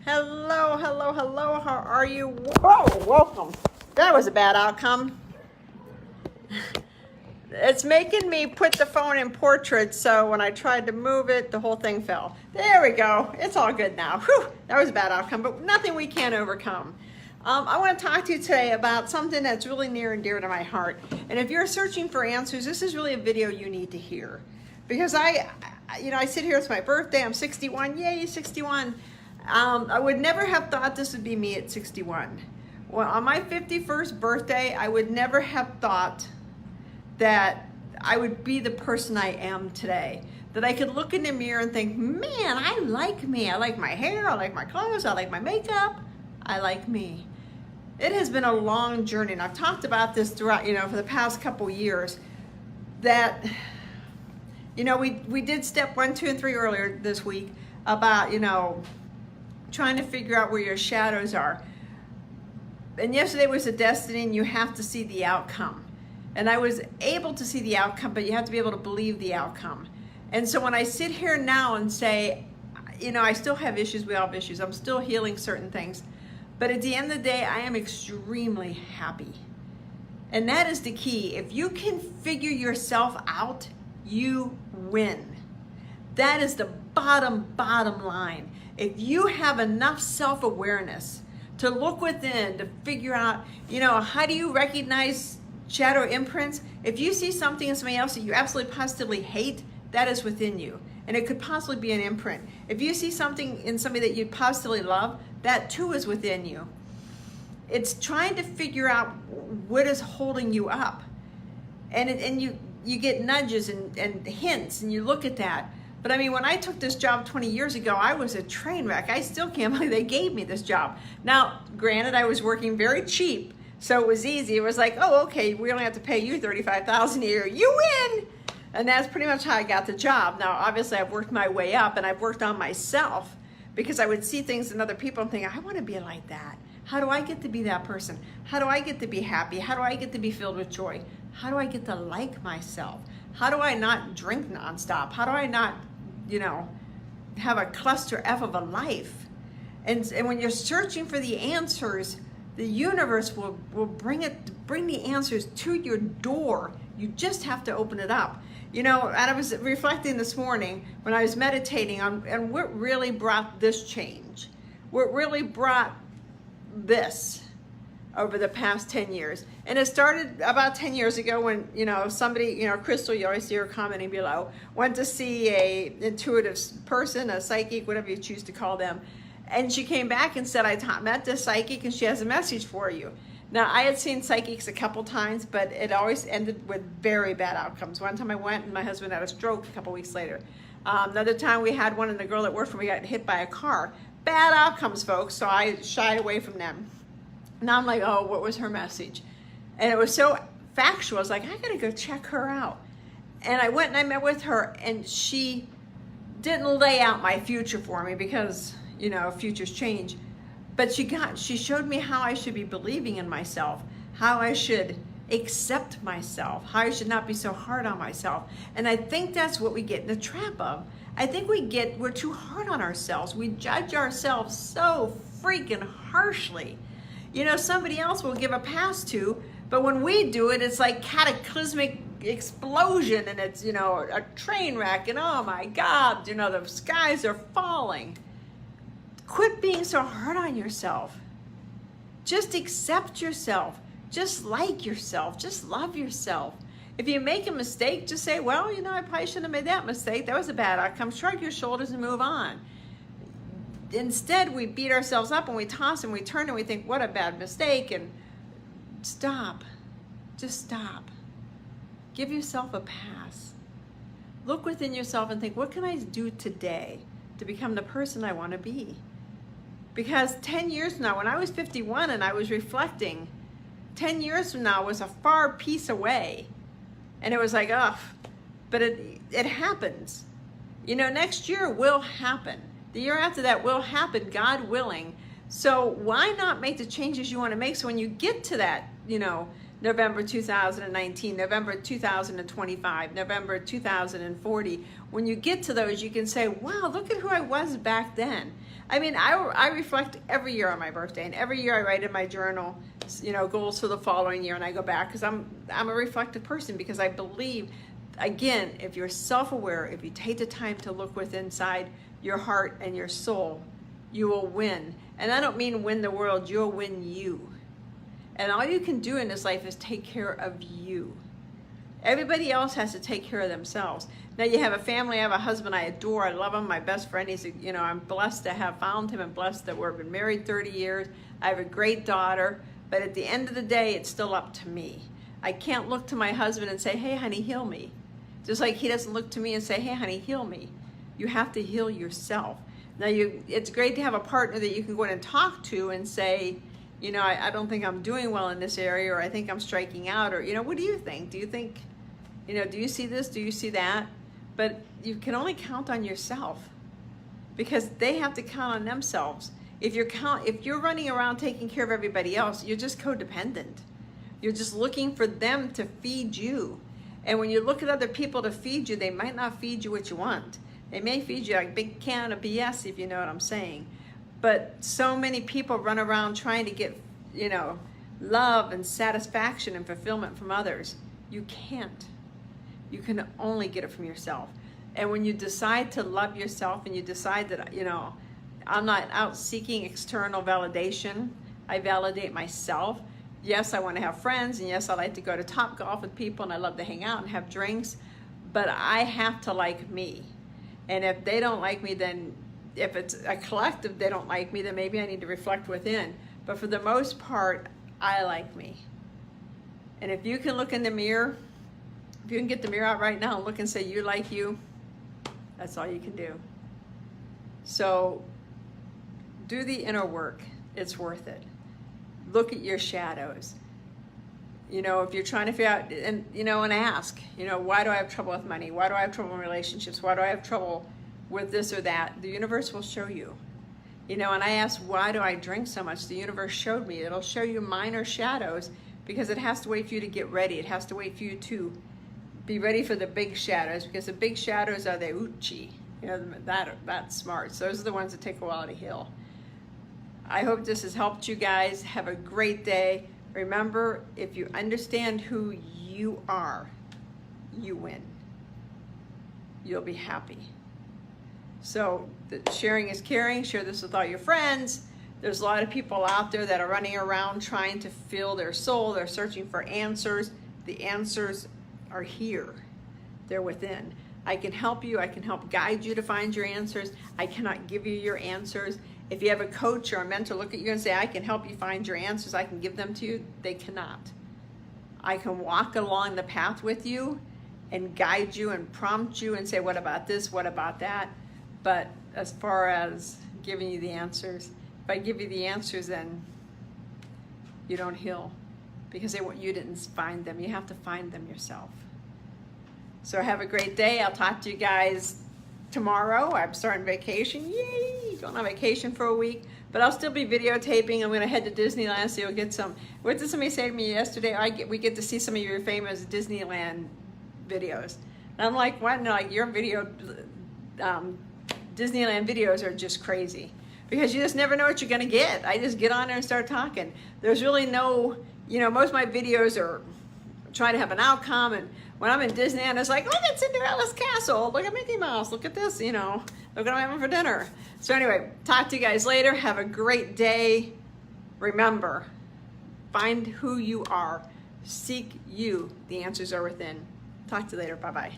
Hello, hello, hello. How are you? Whoa, welcome. That was a bad outcome. It's making me put the phone in portrait, so when I tried to move it, the whole thing fell. There we go. It's all good now. Whew, that was a bad outcome, but nothing we can't overcome. I want to talk to you today about something that's really near and dear to my heart. And if you're searching for answers, this is really a video you need to hear. Because I sit here, it's my birthday, I'm 61, yay, 61. I would never have thought this would be me at 61. Well, on my 51st birthday, I would never have thought that I would be the person I am today. That I could look in the mirror and think, man, I like me. I like my hair, I like my clothes, I like my makeup. I like me. It has been a long journey, and I've talked about this throughout, for the past couple years, that, we did step 1, 2, and 3 earlier this week about, trying to figure out where your shadows are. And yesterday was a destiny, and you have to see the outcome. And I was able to see the outcome, but you have to be able to believe the outcome. And so when I sit here now and say, I still have issues, we all have issues, I'm still healing certain things. But at the end of the day, I am extremely happy. And that is the key. If you can figure yourself out, you win. That is the bottom line. If you have enough self-awareness to look within, to figure out, how do you recognize shadow imprints? If you see something in somebody else that you absolutely positively hate, that is within you. And it could possibly be an imprint. If you see something in somebody that you positively love, that too is within you. It's trying to figure out what is holding you up. And you get nudges and hints, and you look at that. But I mean, when I took this job 20 years ago, I was a train wreck. I still can't believe they gave me this job. Now, granted, I was working very cheap, so it was easy. It was like, oh, okay, we only have to pay you $35,000 a year. You win! And that's pretty much how I got the job. Now, obviously, I've worked my way up, and I've worked on myself because I would see things in other people and think, I want to be like that. How do I get to be that person? How do I get to be happy? How do I get to be filled with joy? How do I get to like myself? How do I not drink nonstop? How do I not, have a cluster F of a life? And when you're searching for the answers, the universe will bring the answers to your door. You just have to open it up. And I was reflecting this morning when I was meditating on what really brought this change. What really brought this over the past 10 years. And it started about 10 years ago when, somebody, Crystal, you always see her commenting below, went to see a intuitive person, a psychic, whatever you choose to call them. And she came back and said, I met this psychic and she has a message for you. Now, I had seen psychics a couple times, but it always ended with very bad outcomes. One time I went and my husband had a stroke a couple weeks later. Another time we had one and the girl that worked for me got hit by a car. Bad outcomes, folks, so I shied away from them. Now I'm like, oh, what was her message? And it was so factual. I was like, I gotta go check her out. And I went and I met with her, and she didn't lay out my future for me because, futures change. But she showed me how I should be believing in myself, how I should accept myself, how I should not be so hard on myself. And I think that's what we get in the trap of. I think we're too hard on ourselves. We judge ourselves so freaking harshly. Somebody else will give a pass to, but when we do it, it's like cataclysmic explosion, and it's, a train wreck, and oh my God, the skies are falling. Quit being so hard on yourself. Just accept yourself. Just like yourself. Just love yourself. If you make a mistake, just say, well, I probably shouldn't have made that mistake. That was a bad outcome. Shrug your shoulders and move on. Instead, we beat ourselves up and we toss and we turn and we think, what a bad mistake. And stop. Just stop. Give yourself a pass. Look within yourself and think, what can I do today to become the person I want to be? Because 10 years from now, when I was 51 and I was reflecting, 10 years from now was a far piece away. And it was like, oh, but it happens. Next year will happen. The year after that will happen, God willing. So why not make the changes you want to make so when you get to that, November 2019, November 2025, November 2040. When you get to those, you can say, wow, look at who I was back then. I mean, I reflect every year on my birthday, and every year I write in my journal, you know, goals for the following year, and I go back because I'm a reflective person, because I believe, again, if you're self-aware, if you take the time to look within inside your heart and your soul, you will win. And I don't mean win the world, you'll win you. And all you can do in this life is take care of you. Everybody else has to take care of themselves. Now you have a family, I have a husband I adore, I love him, my best friend. He's, you know, I'm blessed to have found him and blessed that we've been married 30 years. I have a great daughter, but at the end of the day, it's still up to me. I can't look to my husband and say, hey, honey, heal me. Just like he doesn't look to me and say, hey, honey, heal me. You have to heal yourself. Now it's great to have a partner that you can go in and talk to and say, you know, I don't think I'm doing well in this area, or I think I'm striking out, or, you know, what do you think? Do you think, you know, do you see this? Do you see that? But you can only count on yourself, because they have to count on themselves. If you're running around taking care of everybody else, you're just codependent. You're just looking for them to feed you. And when you look at other people to feed you, they might not feed you what you want. They may feed you like a big can of BS, if you know what I'm saying. But so many people run around trying to get, you know, love and satisfaction and fulfillment from others. You can't. You can only get it from yourself. And when you decide to love yourself and you decide that, you know, I'm not out seeking external validation, I validate myself. Yes, I want to have friends, and yes, I like to go to Topgolf with people, and I love to hang out and have drinks, but I have to like me. And if they don't like me, then if it's a collective, they don't like me, then maybe I need to reflect within. But for the most part, I like me. And if you can look in the mirror, if you can get the mirror out right now and look and say you like you, that's all you can do. So do the inner work. It's worth it. Look at your shadows. You know, if you're trying to figure out, and, you know, and ask, you know, why do I have trouble with money? Why do I have trouble in relationships? Why do I have trouble with this or that? The universe will show you. You know, and I asked, why do I drink so much? The universe showed me. It'll show you minor shadows, because it has to wait for you to get ready. It has to wait for you to be ready for the big shadows, because the big shadows are the uchi. You know, that's smart. So those are the ones that take a while to heal. I hope this has helped you guys. Have a great day. Remember, if you understand who you are, you win. You'll be happy. So sharing is caring. Share this with all your friends. There's a lot of people out there that are running around trying to fill their soul. They're searching for answers. The answers are here. They're within. I can help you. I can help guide you to find your answers. I cannot give you your answers. If you have a coach or a mentor look at you and say, I can help you find your answers, I can give them to you, they cannot. I can walk along the path with you and guide you and prompt you and say, what about this? What about that? But as far as giving you the answers, if I give you the answers, then you don't heal, because you didn't find them. You have to find them yourself. So have a great day. I'll talk to you guys tomorrow. I'm starting vacation. Yay! Going on vacation for a week, but I'll still be videotaping. I'm going to head to Disneyland, so you'll get some. What did somebody say to me yesterday? We get to see some of your famous Disneyland videos. And I'm like, what? No, like your Disneyland videos are just crazy, because you just never know what you're going to get. I just get on there and start talking. There's really no, you know, most of my videos are trying to have an outcome, and when I'm in Disneyland, it's like, look at Cinderella's castle, look at Mickey Mouse, look at this, you know, look what I'm having for dinner. So anyway, talk to you guys later. Have a great day. Remember, find who you are. Seek you. The answers are within. Talk to you later. Bye-bye.